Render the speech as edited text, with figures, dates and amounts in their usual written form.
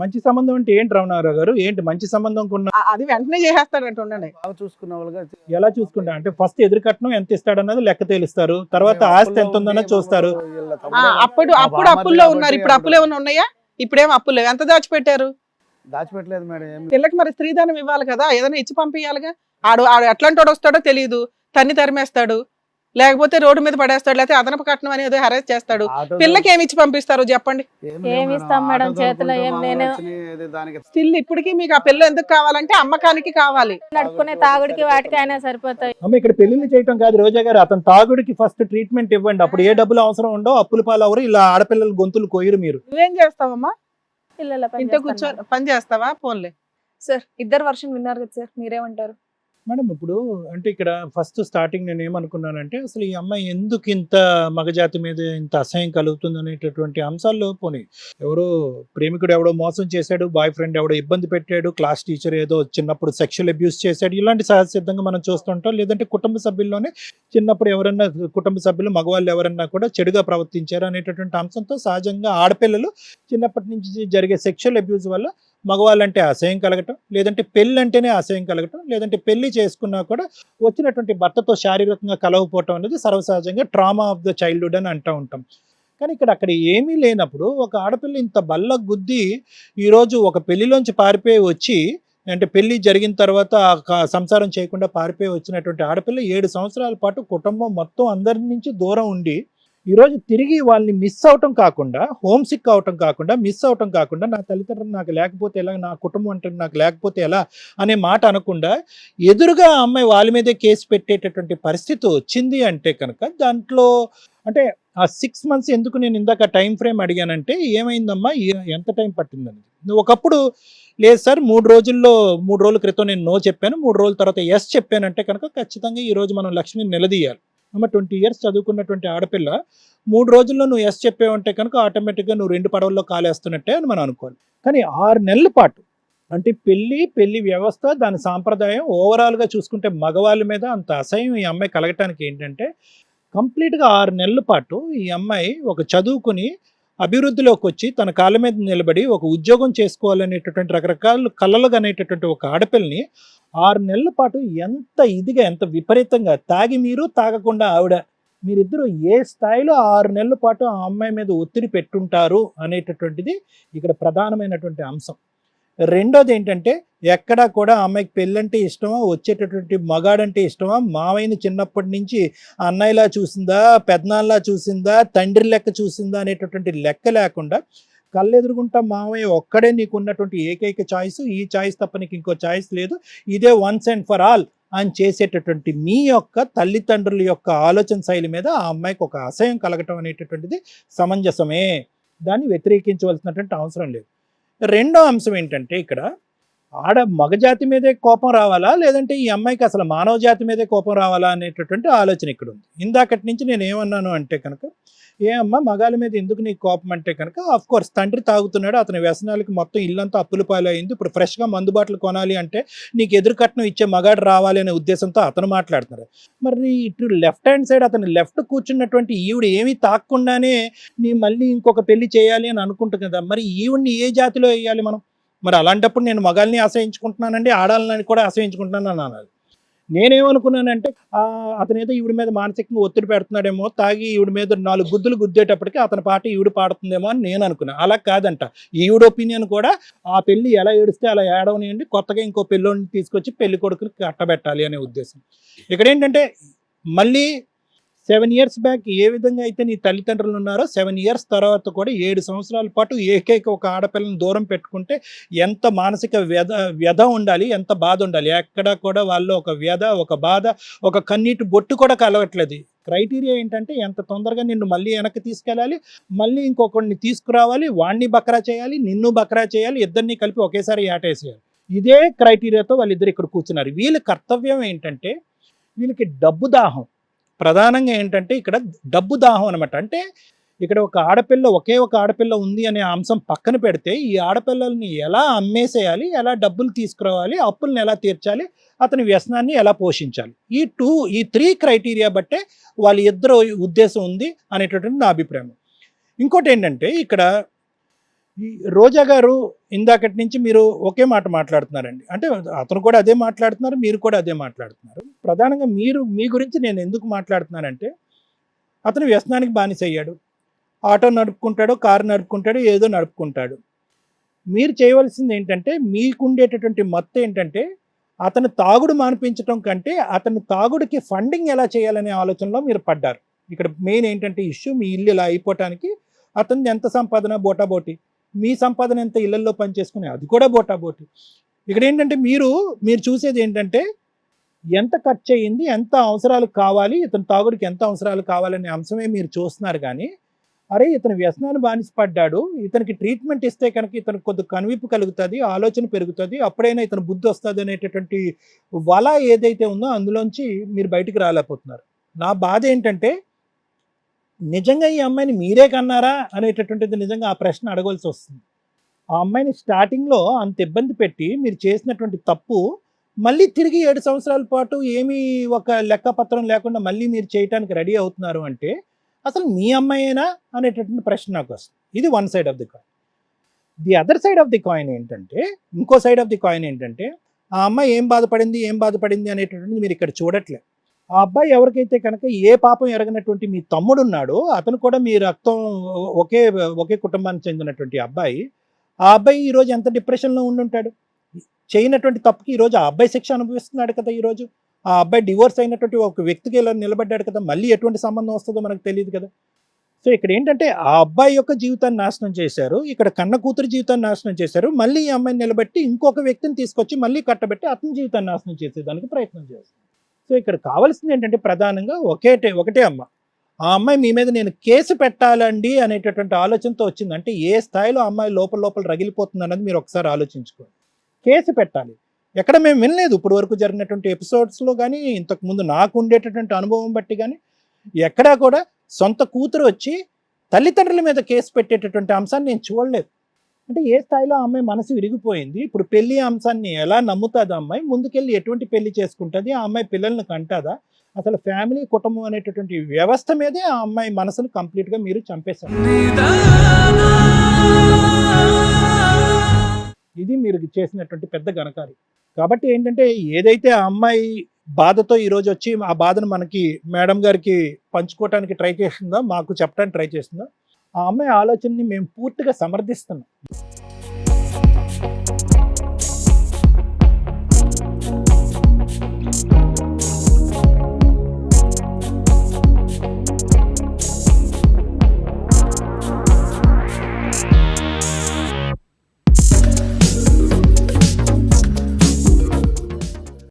మంచి సంబంధం అంటే ఏంటి రమణారావు గారు? ఏంటి మంచి సంబంధం కొన్న అది వెంటనే చేసేస్తాడంట ఉండండి. బాగా చూసుకున్న వాళ్ళుగా ఎలా చూసుకుంటా అంటే ఫస్ట్ ఎదురు కట్నం ఎంత ఇస్తాడన్నది లెక్క తేలుస్తారు. తర్వాత ఆస్తి ఎంత ఉందన్నది చూస్తారు. అప్పుడు అప్పుల్లో ఉన్నారు, ఇప్పుడు అప్పులు ఏమైనా ఉన్నాయా? ఇప్పుడేం అప్పులు లేవు. ఎంత దాచిపెట్టారు? దాచిపెట్టలేదు మేడం. పిల్లకి మరి స్త్రీధనం ఇవ్వాలి కదా, ఏదైనా ఇచ్చి పంపించాలిగా. ఆడు ఆడు ఎట్లాంటి వాడు వస్తాడో తెలియదు, తన్ని తరిమేస్తాడు, లేకపోతే రోడ్డు మీద పడేస్తాడు, లేకపోతే అదనపు కట్నం అనేది హెరాస్ చేస్తాడు. పిల్లకి ఏమి ఇచ్చి పంపిస్తారు చెప్పండి? ఏమి ఇస్తాం మేడం, చేతిలో ఏం నేను స్టిల్ ఇప్పటికీ మీకు ఆ పిల్ల ఎందుకు కావాలంటే అమ్మకానికి కావాలి. నడుపుకునే తాగుడికి వాటికి అయినా సరిపోతాయి. అమ్మ ఇక్కడ పెళ్లిళ్ళు చేయటం కాదు రోజా గారు, అతను తాగుడికి ఫస్ట్ ట్రీట్మెంట్ ఇవ్వండి. అప్పుడు ఏ డబ్బులు అవసరం ఉండో, అప్పుల పాలు అవరు, ఇలా ఆడపిల్లల గొంతులు కోయరు. మీరు నువ్వేం చేస్తావమ్మా? పిల్లల పని ఇంట్లో చేస్తాను కూర్చో పని చేస్తావా? ఫోన్లే సార్, ఇద్దరు వర్షన్ విన్నారు కదా సార్, మీరేమంటారు? మేడం ఇప్పుడు అంటే ఇక్కడ ఫస్ట్ స్టార్టింగ్ నేను ఏమనుకున్నానంటే, అసలు ఈ అమ్మాయి ఎందుకు ఇంత మగజాతి మీద ఇంత అసహ్యం కలుగుతుంది అనేటటువంటి అంశాల్లో పోనీ ఎవరో ప్రేమికుడు ఎవడో మోసం చేశాడు, బాయ్ ఫ్రెండ్ ఎవడో ఇబ్బంది పెట్టాడు, క్లాస్ టీచర్ ఏదో చిన్నప్పుడు సెక్షువల్ అబ్యూస్ చేశాడు, ఇలాంటి సహజసిద్ధంగా మనం చూస్తుంటాం. లేదంటే కుటుంబ సభ్యుల్లోనే చిన్నప్పుడు ఎవరన్నా కుటుంబ సభ్యులు మగవాళ్ళు ఎవరన్నా కూడా చెడుగా ప్రవర్తించారు అనేటటువంటి అంశంతో సహజంగా ఆడపిల్లలు చిన్నప్పటి నుంచి జరిగే సెక్షువల్ అబ్యూస్ వల్ల మగవాళ్ళంటే అసహ్యం కలగటం, లేదంటే పెళ్ళి అంటేనే అసహ్యం కలగటం, లేదంటే పెళ్లి చేసుకున్నా కూడా వచ్చినటువంటి భర్తతో శారీరకంగా కలవకపోవటం అనేది సర్వసహజంగా ట్రామా ఆఫ్ ద చైల్డ్హుడ్ అని అంటూ ఉంటాం. కానీ అక్కడ ఏమీ లేనప్పుడు ఒక ఆడపిల్ల ఇంత బల్ల గుద్ది ఈరోజు ఒక పెళ్లిలోంచి పారిపోయి వచ్చి, అంటే పెళ్లి జరిగిన తర్వాత సంసారం చేయకుండా పారిపోయి వచ్చినటువంటి ఆడపిల్ల 7 సంవత్సరాల పాటు కుటుంబం మొత్తం అందరి నుంచి దూరం ఉండి ఈరోజు తిరిగి వాళ్ళని మిస్ అవటం కాకుండా, హోమ్ సిక్ అవటం కాకుండా, మిస్ అవటం కాకుండా, నా తల్లిదండ్రులు నాకు లేకపోతే ఎలా, నా కుటుంబం అంటే నాకు లేకపోతే ఎలా అనే మాట అనకుండా ఎదురుగా ఆ అమ్మాయి వాళ్ళ మీదే కేసు పెట్టేటటువంటి పరిస్థితి వచ్చింది అంటే కనుక దాంట్లో అంటే ఆ 6 months ఎందుకు నేను ఇందాక టైం ఫ్రేమ్ అడిగానంటే, ఏమైందమ్మా ఎంత టైం పట్టిందని. ఒకప్పుడు లేదు సార్ 3 రోజుల క్రితం నేను నో చెప్పాను, 3 రోజుల తర్వాత ఎస్ చెప్పానంటే కనుక ఖచ్చితంగా ఈరోజు మనం లక్ష్మిని నిలదీయాలి. అమ్మ 20 years చదువుకున్నటువంటి ఆడపిల్ల 3 రోజుల్లో నువ్వు ఎస్ చెప్పావంటే కనుక ఆటోమేటిక్గా నువ్వు 2 పడవల్లో కాలేస్తున్నట్టే అని మనం అనుకోవాలి. కానీ 6 నెలల పాటు అంటే పెళ్లి వ్యవస్థ, దాని సాంప్రదాయం ఓవరాల్గా చూసుకుంటే మగవాళ్ళ మీద అంత అసహ్యం ఈ అమ్మాయి కలగటానికి ఏంటంటే, కంప్లీట్గా 6 నెలల పాటు ఈ అమ్మాయి ఒక చదువుకుని అభివృద్ధిలోకి వచ్చి తన కాళ్ళ మీద నిలబడి ఒక ఉద్యోగం చేసుకోవాలనేటటువంటి రకరకాల కళలు అనేటటువంటి ఒక ఆడపిల్లని 6 నెలల పాటు ఎంత ఇదిగా, ఎంత విపరీతంగా తాగి మీరు తాగకుండా ఆవిడ, మీరిద్దరూ ఏ స్థాయిలో 6 నెలల పాటు ఆ అమ్మాయి మీద ఒత్తిడి పెట్టుంటారు అనేటటువంటిది ఇక్కడ ప్రధానమైనటువంటి అంశం. రెండోది ఏంటంటే, ఎక్కడా కూడా అమ్మాయికి పెళ్ళంటే ఇష్టమా, వచ్చేటటువంటి మగాడంటే ఇష్టమా, మావయ్యని చిన్నప్పటి నుంచి అన్నయ్యలా చూసిందా, పెద్దనాన్నలా చూసిందా, తండ్రి లెక్క చూసిందా అనేటటువంటి లెక్క లేకుండా కళ్ళెదురుగుంటా మావయ్య ఒక్కడే నీకు ఉన్నటువంటి ఏకైక చాయిస్, ఈ చాయిస్ తప్ప నీకు ఇంకో చాయిస్ లేదు, ఇదే వన్స్ అండ్ ఫర్ ఆల్ అని చేసేటటువంటి మీ యొక్క తల్లిదండ్రుల యొక్క ఆలోచన శైలి మీద ఆ అమ్మాయికి ఒక అసహ్యం కలగటం అనేటటువంటిది సమంజసమే, దాన్ని వ్యతిరేకించవలసినటువంటి అవసరం లేదు. రెండో అంశం ఏంటంటే, ఇక్కడ మగజాతి మీదే కోపం రావాలా, లేదంటే ఈ అమ్మాయికి అసలు మానవ జాతి మీదే కోపం రావాలా అనేటటువంటి ఆలోచన ఇక్కడ ఉంది. ఇందాకటి నుంచి నేను ఏమన్నాను అంటే కనుక, అమ్మ మగాళ్ళ మీద ఎందుకు నీకు కోపం అంటే కనుక, ఆఫ్ కోర్స్ తండ్రి తాగుతున్నాడు, అతని వ్యసనాలకి మొత్తం ఇల్లంతా అప్పుల పాలైంది, ఇప్పుడు ఫ్రెష్గా మందుబాట్లు కొనాలి అంటే నీకు ఎదురు కట్నం ఇచ్చే మగాడు రావాలి అనే ఉద్దేశంతో అతను మాట్లాడుతున్నారు. మరి ఇటు లెఫ్ట్ హ్యాండ్ సైడ్ అతను లెఫ్ట్ కూర్చున్నటువంటి ఈవిడ ఏమీ తాక్కుండానే నీ మళ్ళీ ఇంకొక పెళ్లి చేయాలి అని అనుకుంటుంది కదా, మరి ఈవిడ్ని ఏ జాతిలో వేయాలి మనం? మరి అలాంటప్పుడు నేను మగాల్ని ఆశ్రయించుకుంటున్నానండి, ఆడాలని కూడా ఆశ్రయించుకుంటున్నాను అని అనాలి. నేనేమనుకున్నానంటే, అతనేదో ఈవిడ మీద మానసికంగా ఒత్తిడి పెడుతున్నాడేమో, తాగి ఈవిడ మీద 4 గుద్దులు గుద్దేటప్పటికి అతని పాట ఈవిడ పాడుతుందేమో అని నేను అనుకున్నాను. అలా కాదంట, ఈవిడ ఒపీనియన్ కూడా ఆ పెళ్లి ఎలా ఏడిస్తే అలా ఏడవనియండి, కొత్తగా ఇంకో పెళ్ళోని తీసుకొచ్చి పెళ్లి కొడుకుని కట్టబెట్టాలి అనే ఉద్దేశం. ఇక్కడ ఏంటంటే, మళ్ళీ 7 years బ్యాక్ ఏ విధంగా అయితే నీ తల్లిదండ్రులు ఉన్నారో 7 years తర్వాత కూడా 7 సంవత్సరాల పాటు ఏకైక ఒక ఆడపిల్లని దూరం పెట్టుకుంటే ఎంత మానసిక వ్యధ ఉండాలి, ఎంత బాధ ఉండాలి. ఎక్కడ కూడా వాళ్ళు ఒక వ్యధ, ఒక బాధ, ఒక కన్నీటి బొట్టు కూడా కలవట్లేదు. క్రైటీరియా ఏంటంటే, ఎంత తొందరగా నిన్ను మళ్ళీ వెనక్కి తీసుకెళ్ళాలి, మళ్ళీ ఇంకొకరిని తీసుకురావాలి, వాణ్ణి బకరా చేయాలి, నిన్ను బకరా చేయాలి, ఇద్దరిని కలిపి ఒకేసారి ఏటేసేయాలి. ఇదే క్రైటీరియాతో వాళ్ళిద్దరు ఇక్కడ కూర్చున్నారు. వీళ్ళ కర్తవ్యం ఏంటంటే, వీళ్ళకి డబ్బు దాహం ప్రధానంగా ఏంటంటే, ఇక్కడ డబ్బు దాహం అనమాట. అంటే ఇక్కడ ఒకే ఒక ఆడపిల్ల ఉంది అనే అంశం పక్కన పెడితే, ఈ ఆడపిల్లల్ని ఎలా అమ్మేసేయాలి, ఎలా డబ్బులు తీసుకురావాలి, అప్పుల్ని ఎలా తీర్చాలి, అతని వ్యసనాన్ని ఎలా పోషించాలి, ఈ 3 క్రైటీరియా బట్టే వాళ్ళ ఇద్దరు ఉద్దేశం ఉంది అనేటటువంటి నా అభిప్రాయం. ఇంకోటి ఏంటంటే, ఇక్కడ ఈ రోజా గారు ఇందాకటి నుంచి మీరు ఒకే మాట మాట్లాడుతున్నారండి. అంటే అతను కూడా అదే మాట్లాడుతున్నారు, మీరు కూడా అదే మాట్లాడుతున్నారు. ప్రధానంగా మీ గురించి నేను ఎందుకు మాట్లాడుతున్నానంటే, అతను వ్యసనానికి బానిసయ్యాడు. ఆటో నడుపుకుంటాడో, కారు నడుపుకుంటాడో, ఏదో నడుపుకుంటాడు. మీరు చేయవలసింది ఏంటంటే, మీకుండేటటువంటి మత్తు ఏంటంటే, అతను తాగుడు మానిపించడం కంటే అతను తాగుడికి ఫండింగ్ ఎలా చేయాలనే ఆలోచనలో మీరు పడ్డారు. ఇక్కడ మెయిన్ ఏంటంటే ఇష్యూ, మీ ఇల్లు ఇలా అయిపోవటానికి అతను ఎంత సంపాదన బోటాబోటి, మీ సంపాదన ఎంత ఇళ్లలో పనిచేసుకునే అది కూడా బోటాబోటి. ఇక్కడ ఏంటంటే మీరు చూసేది ఏంటంటే ఎంత ఖర్చు అయ్యింది, ఎంత అవసరాలు కావాలి, ఇతను తాగుడికి ఎంత అవసరాలు కావాలనే అంశమే మీరు చూస్తున్నారు. కానీ అరే ఇతను వ్యసనాన్ని బానిసపడ్డాడు, ఇతనికి ట్రీట్మెంట్ ఇస్తే కనుక ఇతనికి కొద్ది కనువిప్పు కలుగుతుంది, ఆలోచన పెరుగుతుంది, అప్పుడైనా ఇతను బుద్ధి వస్తుంది అనేటటువంటి వల ఏదైతే ఉందో అందులోంచి మీరు బయటికి రాలేకపోతున్నారు. నా బాధ ఏంటంటే నిజంగా ఈ అమ్మాయిని మీరే కన్నారా అనేటటువంటిది నిజంగా ఆ ప్రశ్న అడగవలసి వస్తుంది. ఆ అమ్మాయిని స్టార్టింగ్లో అంత ఇబ్బంది పెట్టి మీరు చేసినటువంటి తప్పు మళ్ళీ తిరిగి 7 సంవత్సరాల పాటు ఏమీ ఒక లెక్కపత్రం లేకుండా మళ్ళీ మీరు చేయడానికి రెడీ అవుతున్నారు అంటే అసలు మీ అమ్మాయేనా అనేటటువంటి ప్రశ్న నాకు వస్తుంది. ఇది one side of the coin. The other side of the coin ఏంటంటే, ఇంకో సైడ్ ఆఫ్ ది కాయిన్ ఏంటంటే, ఆ అమ్మాయి ఏం బాధపడింది అనేటటువంటిది మీరు ఇక్కడ చూడట్లే. ఆ అబ్బాయి ఎవరికైతే కనుక ఏ పాపం ఎరగనటువంటి మీ తమ్ముడు ఉన్నాడో, అతను కూడా మీ రక్తం ఒకే కుటుంబానికి చెందినటువంటి అబ్బాయి, ఆ అబ్బాయి ఈరోజు ఎంత డిప్రెషన్లో ఉండుంటాడు. చేయనటువంటి తప్పుకి ఈరోజు ఆ అబ్బాయి శిక్ష అనుభవిస్తున్నాడు కదా. ఈరోజు ఆ అబ్బాయి డివోర్స్ అయినటువంటి ఒక వ్యక్తికి ఇలా నిలబడ్డాడు కదా. మళ్ళీ ఎటువంటి సంబంధం వస్తుందో మనకు తెలియదు కదా. సో ఇక్కడ ఏంటంటే ఆ అబ్బాయి యొక్క జీవితాన్ని నాశనం చేశారు, ఇక్కడ కన్న కూతురు జీవితాన్ని నాశనం చేశారు, మళ్ళీ ఈ అమ్మాయిని నిలబెట్టి ఇంకొక వ్యక్తిని తీసుకొచ్చి మళ్ళీ కట్టబెట్టి అతని జీవితాన్ని నాశనం చేసేదానికి ప్రయత్నం చేస్తారు. సో ఇక్కడ కావాల్సింది ఏంటంటే ప్రధానంగా ఒకటే అమ్మ. ఆ అమ్మాయి మీ మీద నేను కేసు పెట్టాలండి అనేటటువంటి ఆలోచనతో వచ్చింది. అంటే ఏ స్థాయిలో అమ్మాయి లోపల రగిలిపోతుంది అన్నది మీరు ఒకసారి ఆలోచించుకోండి. కేసు పెట్టాలి. ఎక్కడ మేము వినలేదు ఇప్పుడు వరకు జరిగినటువంటి ఎపిసోడ్స్లో కానీ, ఇంతకుముందు నాకు ఉండేటటువంటి అనుభవం బట్టి కానీ ఎక్కడా కూడా సొంత కూతురు వచ్చి తల్లిదండ్రుల మీద కేసు పెట్టేటటువంటి అంశాన్ని నేను చూడలేదు. అంటే ఏ స్థాయిలో ఆ అమ్మాయి మనసు విరిగిపోయింది. ఇప్పుడు పెళ్లి అంశాన్ని ఎలా నమ్ముతుంది ఆ అమ్మాయి, ముందుకెళ్ళి ఎటువంటి పెళ్లి చేసుకుంటుంది, ఆ అమ్మాయి పిల్లల్ని కంటాదా, అసలు ఫ్యామిలీ కుటుంబం అనేటటువంటి వ్యవస్థ మీదే ఆ అమ్మాయి మనసును కంప్లీట్గా మీరు చంపేశారు. ఇది మీరు చేసినటువంటి పెద్ద ఘనకార్యం. కాబట్టి ఏంటంటే ఏదైతే ఆ అమ్మాయి బాధతో ఈరోజు వచ్చి ఆ బాధను మనకి మేడం గారికి పంచుకోవడానికి ట్రై చేస్తుందో, మాకు చెప్పడానికి ట్రై చేస్తుందో, ఆ అమ్మాయి ఆలోచనని మేము పూర్తిగా సమర్థిస్తున్నాం.